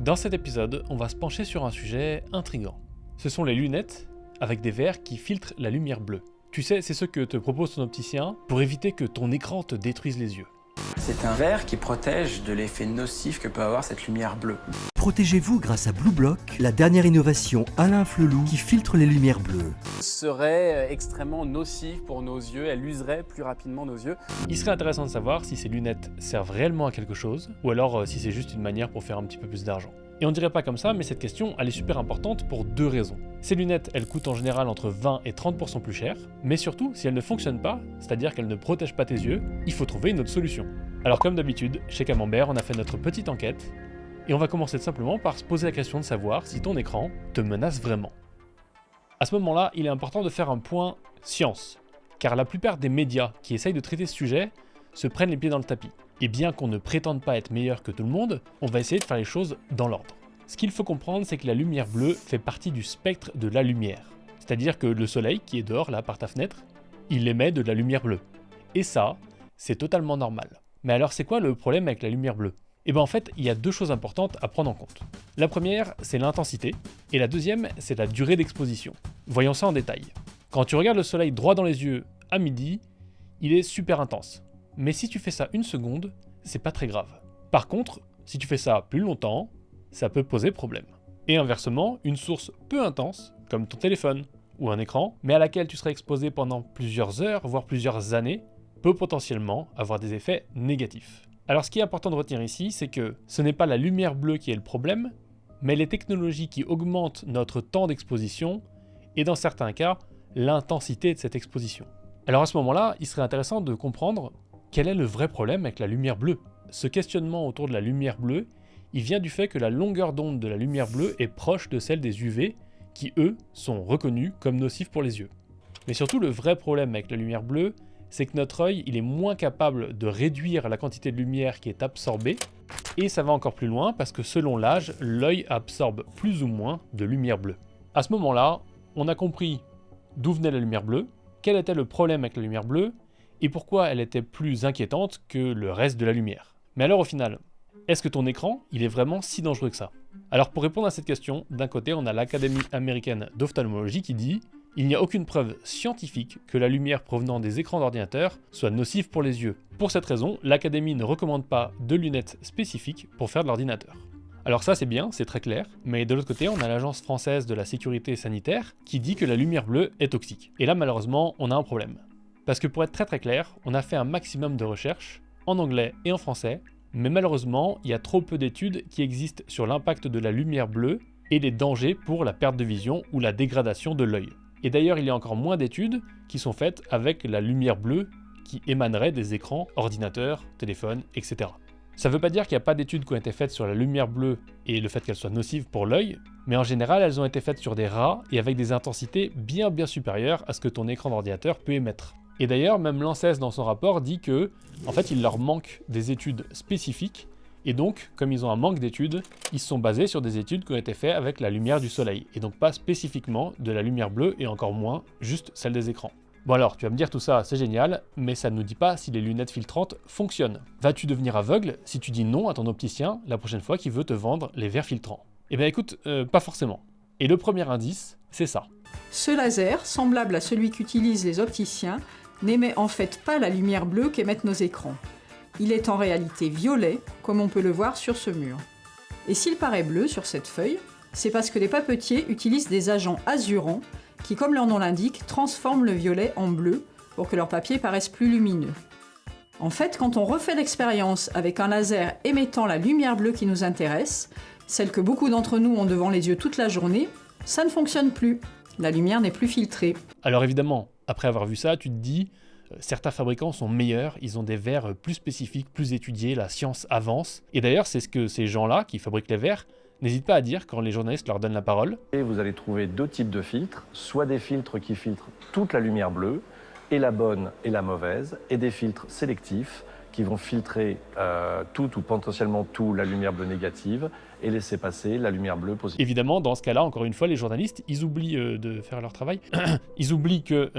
Dans cet épisode, on va se pencher sur un sujet intriguant. Ce sont les lunettes avec des verres qui filtrent la lumière bleue. Tu sais, c'est ce que te propose ton opticien pour éviter que ton écran te détruise les yeux. C'est un verre qui protège de l'effet nocif que peut avoir cette lumière bleue. Protégez-vous grâce à BlueBlock, la dernière innovation Alain Flelou qui filtre les lumières bleues. Serait extrêmement nocive pour nos yeux, elle userait plus rapidement nos yeux. Il serait intéressant de savoir si ces lunettes servent réellement à quelque chose, ou alors si c'est juste une manière pour faire un petit peu plus d'argent. Et on dirait pas comme ça, mais cette question, elle est super importante pour deux raisons. Ces lunettes, elles coûtent en général entre 20 et 30% plus cher, mais surtout, si elles ne fonctionnent pas, c'est-à-dire qu'elles ne protègent pas tes yeux, il faut trouver une autre solution. Alors comme d'habitude, chez Camembert, on a fait notre petite enquête, et on va commencer tout simplement par se poser la question de savoir si ton écran te menace vraiment. À ce moment-là, il est important de faire un point science, car la plupart des médias qui essayent de traiter ce sujet se prennent les pieds dans le tapis. Et bien qu'on ne prétende pas être meilleur que tout le monde, on va essayer de faire les choses dans l'ordre. Ce qu'il faut comprendre, c'est que la lumière bleue fait partie du spectre de la lumière. C'est-à-dire que le soleil, qui est dehors, là, par ta fenêtre, il émet de la lumière bleue. Et ça, c'est totalement normal. Mais alors, c'est quoi le problème avec la lumière bleue ? Et bien en fait, il y a deux choses importantes à prendre en compte. La première, c'est l'intensité, et la deuxième, c'est la durée d'exposition. Voyons ça en détail. Quand tu regardes le soleil droit dans les yeux à midi, il est super intense. Mais si tu fais ça une seconde, c'est pas très grave. Par contre, si tu fais ça plus longtemps, ça peut poser problème. Et inversement, une source peu intense, comme ton téléphone ou un écran, mais à laquelle tu seras exposé pendant plusieurs heures, voire plusieurs années, peut potentiellement avoir des effets négatifs. Alors ce qui est important de retenir ici, c'est que ce n'est pas la lumière bleue qui est le problème, mais les technologies qui augmentent notre temps d'exposition, et dans certains cas, l'intensité de cette exposition. Alors à ce moment-là, il serait intéressant de comprendre quel est le vrai problème avec la lumière bleue. Ce questionnement autour de la lumière bleue, il vient du fait que la longueur d'onde de la lumière bleue est proche de celle des UV, qui eux sont reconnus comme nocifs pour les yeux. Mais surtout le vrai problème avec la lumière bleue, c'est que notre œil il est moins capable de réduire la quantité de lumière qui est absorbée, et ça va encore plus loin parce que selon l'âge, l'œil absorbe plus ou moins de lumière bleue. À ce moment-là, on a compris d'où venait la lumière bleue, quel était le problème avec la lumière bleue, et pourquoi elle était plus inquiétante que le reste de la lumière. Mais alors au final, est-ce que ton écran, il est vraiment si dangereux que ça ? Alors pour répondre à cette question, d'un côté on a l'Académie américaine d'ophtalmologie qui dit « Il n'y a aucune preuve scientifique que la lumière provenant des écrans d'ordinateur soit nocive pour les yeux. Pour cette raison, l'Académie ne recommande pas de lunettes spécifiques pour faire de l'ordinateur. » Alors ça c'est bien, c'est très clair, mais de l'autre côté on a l'Agence française de la sécurité sanitaire qui dit que la lumière bleue est toxique. Et là malheureusement on a un problème. Parce que pour être très clair, on a fait un maximum de recherches, en anglais et en français, mais malheureusement, il y a trop peu d'études qui existent sur l'impact de la lumière bleue et les dangers pour la perte de vision ou la dégradation de l'œil. Et d'ailleurs, il y a encore moins d'études qui sont faites avec la lumière bleue qui émanerait des écrans, ordinateurs, téléphones, etc. Ça ne veut pas dire qu'il n'y a pas d'études qui ont été faites sur la lumière bleue et le fait qu'elle soit nocive pour l'œil, mais en général, elles ont été faites sur des rats et avec des intensités bien supérieures à ce que ton écran d'ordinateur peut émettre. Et d'ailleurs, même l'ANSES dans son rapport dit que, en fait, il leur manque des études spécifiques, et donc, comme ils ont un manque d'études, ils se sont basés sur des études qui ont été faites avec la lumière du soleil, et donc pas spécifiquement de la lumière bleue, et encore moins juste celle des écrans. Bon alors, tu vas me dire tout ça, c'est génial, mais ça ne nous dit pas si les lunettes filtrantes fonctionnent. Vas-tu devenir aveugle si tu dis non à ton opticien la prochaine fois qu'il veut te vendre les verres filtrants ? Eh bien écoute, pas forcément. Et le premier indice, c'est ça. Ce laser, semblable à celui qu'utilisent les opticiens, n'émet en fait pas la lumière bleue qu'émettent nos écrans. Il est en réalité violet, comme on peut le voir sur ce mur. Et s'il paraît bleu sur cette feuille, c'est parce que les papetiers utilisent des agents azurants qui, comme leur nom l'indique, transforment le violet en bleu pour que leur papier paraisse plus lumineux. En fait, quand on refait l'expérience avec un laser émettant la lumière bleue qui nous intéresse, celle que beaucoup d'entre nous ont devant les yeux toute la journée, ça ne fonctionne plus. La lumière n'est plus filtrée. Alors évidemment, après avoir vu ça, tu te dis, certains fabricants sont meilleurs, ils ont des verres plus spécifiques, plus étudiés, la science avance. Et d'ailleurs, c'est ce que ces gens-là qui fabriquent les verres n'hésitent pas à dire quand les journalistes leur donnent la parole. Et vous allez trouver deux types de filtres, soit des filtres qui filtrent toute la lumière bleue, et la bonne et la mauvaise, et des filtres sélectifs qui vont filtrer toute ou potentiellement tout la lumière bleue négative et laisser passer la lumière bleue positive. Évidemment, dans ce cas-là, encore une fois, les journalistes, ils oublient de faire leur travail. Ils oublient que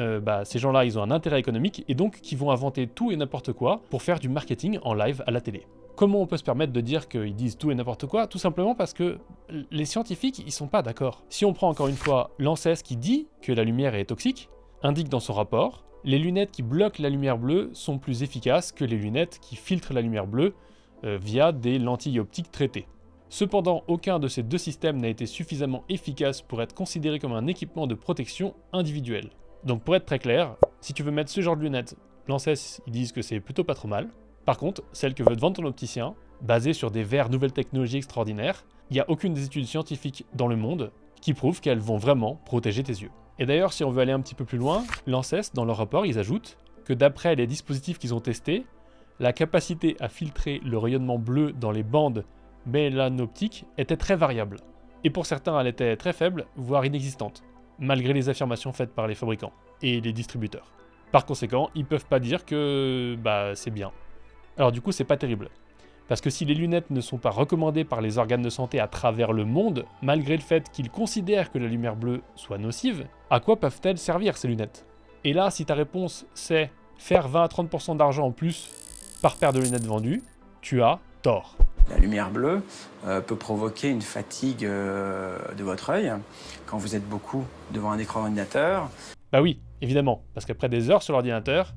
ces gens-là, ils ont un intérêt économique et donc qu'ils vont inventer tout et n'importe quoi pour faire du marketing en live à la télé. Comment on peut se permettre de dire qu'ils disent tout et n'importe quoi? Tout simplement parce que les scientifiques, ils sont pas d'accord. Si on prend encore une fois l'ANSES qui dit que la lumière est toxique, indique dans son rapport, les lunettes qui bloquent la lumière bleue sont plus efficaces que les lunettes qui filtrent la lumière bleue via des lentilles optiques traitées. Cependant, aucun de ces deux systèmes n'a été suffisamment efficace pour être considéré comme un équipement de protection individuel. Donc pour être très clair, si tu veux mettre ce genre de lunettes, l'ANSES ils disent que c'est plutôt pas trop mal. Par contre, celle que veut te vendre ton opticien, basée sur des verres nouvelles technologies extraordinaires, il n'y a aucune des études scientifiques dans le monde qui prouvent qu'elles vont vraiment protéger tes yeux. Et d'ailleurs, si on veut aller un petit peu plus loin, l'ANSES, dans leur rapport, ils ajoutent que d'après les dispositifs qu'ils ont testés, la capacité à filtrer le rayonnement bleu dans les bandes mélanoptiques était très variable. Et pour certains, elle était très faible, voire inexistante, malgré les affirmations faites par les fabricants et les distributeurs. Par conséquent, ils peuvent pas dire que c'est bien. Alors du coup, c'est pas terrible. Parce que si les lunettes ne sont pas recommandées par les organes de santé à travers le monde, malgré le fait qu'ils considèrent que la lumière bleue soit nocive, à quoi peuvent-elles servir ces lunettes? Et là, si ta réponse c'est faire 20 à 30% d'argent en plus par paire de lunettes vendues, tu as tort. La lumière bleue peut provoquer une fatigue de votre œil quand vous êtes beaucoup devant un écran ordinateur. Bah oui, évidemment, parce qu'après des heures sur l'ordinateur,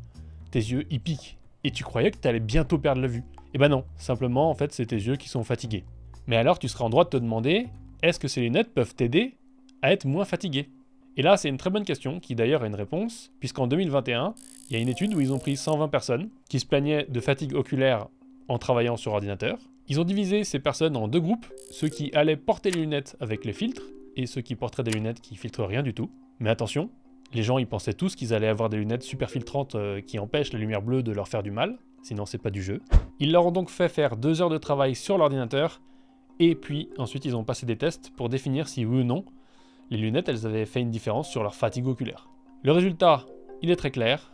tes yeux y piquent. Et tu croyais que tu allais bientôt perdre la vue. Et ben non, simplement en fait c'est tes yeux qui sont fatigués. Mais alors tu seras en droit de te demander, est-ce que ces lunettes peuvent t'aider à être moins fatigué? Et là c'est une très bonne question qui d'ailleurs a une réponse, puisqu'en 2021, il y a une étude où ils ont pris 120 personnes qui se plaignaient de fatigue oculaire en travaillant sur ordinateur. Ils ont divisé ces personnes en deux groupes, ceux qui allaient porter les lunettes avec les filtres, et ceux qui porteraient des lunettes qui filtrent rien du tout. Mais attention, les gens ils pensaient tous qu'ils allaient avoir des lunettes super filtrantes qui empêchent la lumière bleue de leur faire du mal, sinon c'est pas du jeu. Ils leur ont donc fait faire 2 heures de travail sur l'ordinateur, et puis ensuite ils ont passé des tests pour définir si oui ou non, les lunettes elles avaient fait une différence sur leur fatigue oculaire. Le résultat, il est très clair,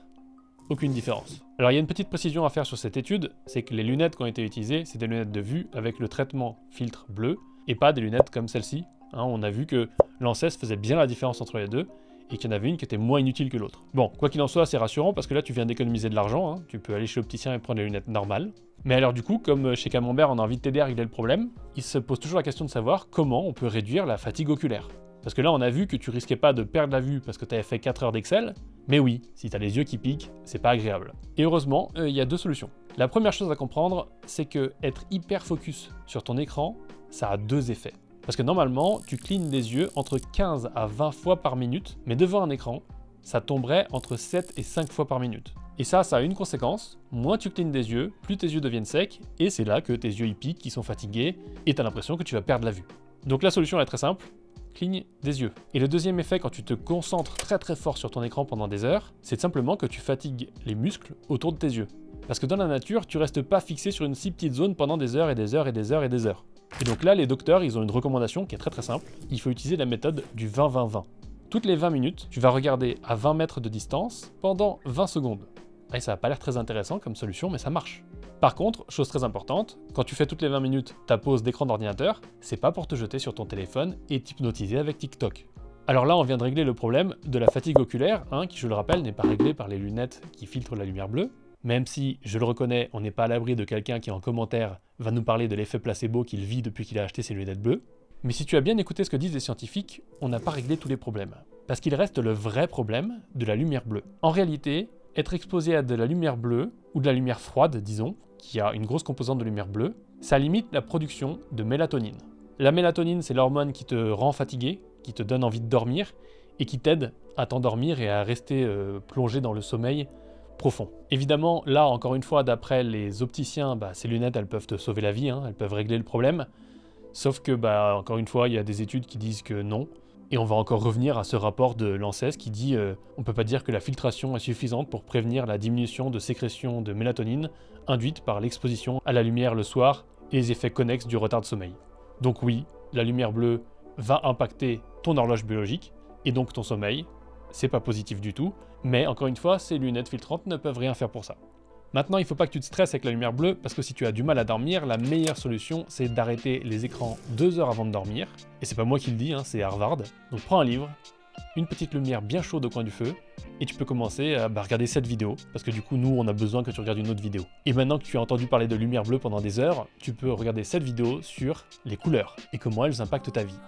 aucune différence. Alors il y a une petite précision à faire sur cette étude, c'est que les lunettes qui ont été utilisées, c'est des lunettes de vue avec le traitement filtre bleu, et pas des lunettes comme celle-ci. On a vu que l'ANSES faisait bien la différence entre les deux, et qu'il y en avait une qui était moins inutile que l'autre. Bon, quoi qu'il en soit, c'est rassurant parce que là tu viens d'économiser de l'argent, tu peux aller chez l'opticien et prendre les lunettes normales. Mais alors du coup, comme chez Camembert on a envie de t'aider à régler le problème, il se pose toujours la question de savoir comment on peut réduire la fatigue oculaire. Parce que là on a vu que tu risquais pas de perdre la vue parce que tu avais fait 4 heures d'Excel, mais oui, si tu as les yeux qui piquent, c'est pas agréable. Et heureusement, il y a deux solutions. La première chose à comprendre, c'est que être hyper focus sur ton écran, ça a deux effets. Parce que normalement, tu clignes des yeux entre 15 à 20 fois par minute, mais devant un écran, ça tomberait entre 7 et 5 fois par minute. Et ça a une conséquence, moins tu clignes des yeux, plus tes yeux deviennent secs, et c'est là que tes yeux y piquent, qui sont fatigués, et t'as l'impression que tu vas perdre la vue. Donc la solution elle est très simple, cligne des yeux. Et le deuxième effet quand tu te concentres très très fort sur ton écran pendant des heures, c'est simplement que tu fatigues les muscles autour de tes yeux. Parce que dans la nature, tu restes pas fixé sur une si petite zone pendant des heures et des heures et des heures et des heures. Et donc là, les docteurs, ils ont une recommandation qui est très très simple. Il faut utiliser la méthode du 20-20-20. Toutes les 20 minutes, tu vas regarder à 20 mètres de distance pendant 20 secondes. Et ça n'a pas l'air très intéressant comme solution, mais ça marche. Par contre, chose très importante, quand tu fais toutes les 20 minutes ta pause d'écran d'ordinateur, c'est pas pour te jeter sur ton téléphone et t'hypnotiser avec TikTok. Alors là, on vient de régler le problème de la fatigue oculaire, qui, je le rappelle, n'est pas réglé par les lunettes qui filtrent la lumière bleue. Même si, je le reconnais, on n'est pas à l'abri de quelqu'un qui en commentaire va nous parler de l'effet placebo qu'il vit depuis qu'il a acheté ses lunettes bleues. Mais si tu as bien écouté ce que disent les scientifiques, on n'a pas réglé tous les problèmes. Parce qu'il reste le vrai problème de la lumière bleue. En réalité, être exposé à de la lumière bleue, ou de la lumière froide, disons, qui a une grosse composante de lumière bleue, ça limite la production de mélatonine. La mélatonine, c'est l'hormone qui te rend fatigué, qui te donne envie de dormir, et qui t'aide à t'endormir et à rester plongé dans le sommeil profond. Évidemment, là, encore une fois, d'après les opticiens, ces lunettes, elles peuvent te sauver la vie, elles peuvent régler le problème. Sauf que, encore une fois, il y a des études qui disent que non. Et on va encore revenir à ce rapport de l'ANSES qui dit on peut pas dire que la filtration est suffisante pour prévenir la diminution de sécrétion de mélatonine induite par l'exposition à la lumière le soir et les effets connexes du retard de sommeil. Donc oui, la lumière bleue va impacter ton horloge biologique et donc ton sommeil. C'est pas positif du tout, mais encore une fois, ces lunettes filtrantes ne peuvent rien faire pour ça. Maintenant, il ne faut pas que tu te stresses avec la lumière bleue, parce que si tu as du mal à dormir, la meilleure solution, c'est d'arrêter les écrans 2 heures avant de dormir. Et c'est pas moi qui le dis, c'est Harvard. Donc prends un livre, une petite lumière bien chaude au coin du feu, et tu peux commencer à regarder cette vidéo, parce que du coup, nous, on a besoin que tu regardes une autre vidéo. Et maintenant que tu as entendu parler de lumière bleue pendant des heures, tu peux regarder cette vidéo sur les couleurs, et comment elles impactent ta vie.